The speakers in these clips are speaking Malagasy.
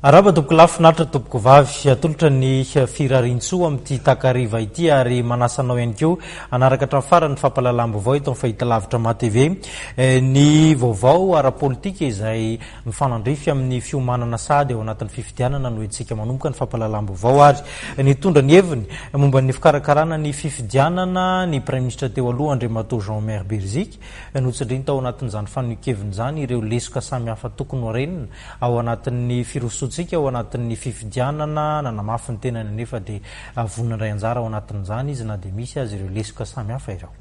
Araba topoko lafinaritra topoko vavy atolotra ny firarintsoa amin'ity takariva ity ary manasanao ihany koa anaraka hatramin'ny farany fampahalalam-baovao eto amin'ny fahita lavitra MATV ny vaovao ara-politika izay mifanandrify amin'ny fiomanana sady ao anatin'ny fifidianana no etsika manomboka ny fampahalalam-baovao ary ny tondra ny heviny momba ny fikarakarana ny fifidianana ny Prime Ministre teo aloha Andriamatoa Jean-Maire Berzika notsindriny tao anatin'izany fanehoan-keviny izany ireo lesoka samihafa tokony horenina ao anatin'ny firosotsika ao anatin'ny fifidianana nanamafy ny tenany nefa dia vonina iray anjara ao anatin'izany izy na dia misy azy ireo lesoka samihafa ireo.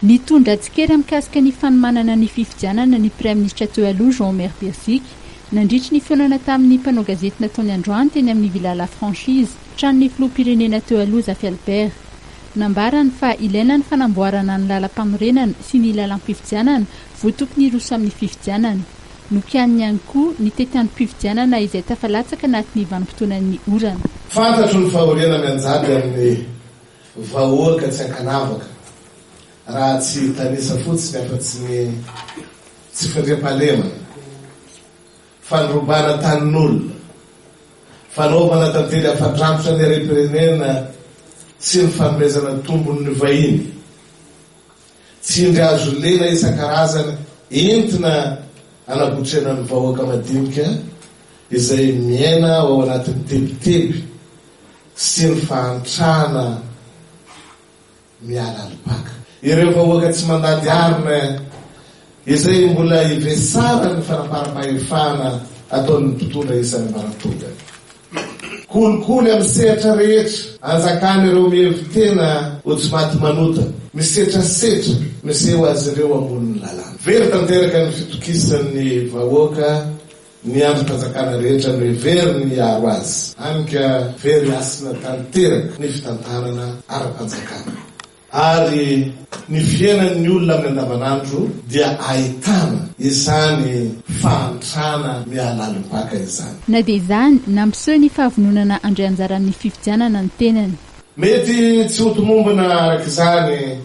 Nitondra atsikera mikasika ny fanomanana ny fifidianana ny Prime Ministre teo aloha Jean-Maire Berzika nandritry ny fionana tamin'ny mpanao gazety nataony androany teny amin'ny Villa La Franchise tranon'ny filoham-pirenena teo aloha Zafy Albert nambarany fa ilaina ny fanamboarana ny lalam-panorenana sy ny lalam-pifidianana voatokony hiroso amin'ny fifidianana nokianiny ihany koa ny teteandrom-pifidianana izay tafalatsaka anatin'ny vanim-potoanan'ny orana. Fantatro ny fahoriana mianjady amin'ny vahoaka tsy ankanavaka raha tsy tanisa fotsiny afa-tsy ny tsy fandriam-pahalemana fanorobana tanin'olona fanaovana tantely afatrangotra ny harem-pirenena sy ny fanomezana tombony ny vahiny tsy indry azo lena isan-karazany entina anabotrena ny vahoaka madinika izay miaina ao anatin'ny tebiteby sy ny fahantrana miala alipaka. Ireo vahoaka tsy mandady arina izay mbola ivesara ny fanaparam-pahefana ataon'ny mpitondra isan'ny maratonga. Kolikoly amin'ny sehatra rehetra anjakany ireo mihevitena ho tsy maty manota misetrasetra miseho azy ireo ambonin'ny lalàna. Very tanteraka ny fitokisan'ny vahoaka ny androm-panjakana rehetra no very ny aro azy anika very asina tanteraka ny fitantanana ara-panjakana ary ny fiainan'ny olona amin'ny andavanandro dia ahitana izany fahantrana miala alipaka izany. Na dia izany nampiseho ny fahavononana andray anjaran'ny fifidianana ny tenany. Mety tsy hotomombana araka izany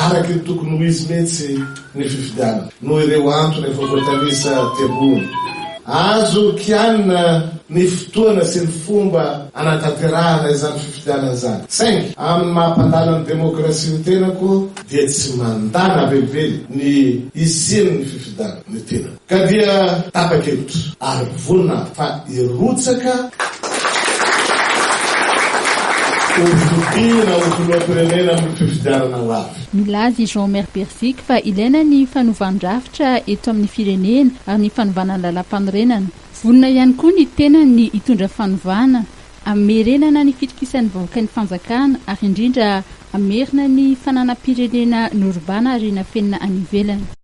araka ny tokony ho izy mihitsy ny fifidianana noho ireo antony efa voatanisa tebony. Azo kianina ny fotoana sy ny fomba anatanterahana izany fifidianana izany. Saingy amin'ny mahampandala ny demokrasia ny tenako dia tsy mandana velively ny isiany ny fifidianana ny tena. Ka dia tapa-kevitra ary vonina fa irotsaka ovidiana filoham-pirenena amin'ny fifidianana ho avy. Milaza i Jean-Maire Berzika fa ilaina ny fanovandrafitra eto amin'ny firenena ary ny fanovana ny lalam-panorenana. Vonina ihany koa ny tena ny hitondra fanovana amerenana ny fitokisan'ny vahoaka ny fanjakana ary indrindra amerina ny fananam-pirenena norobana ary nafenina any ivelany.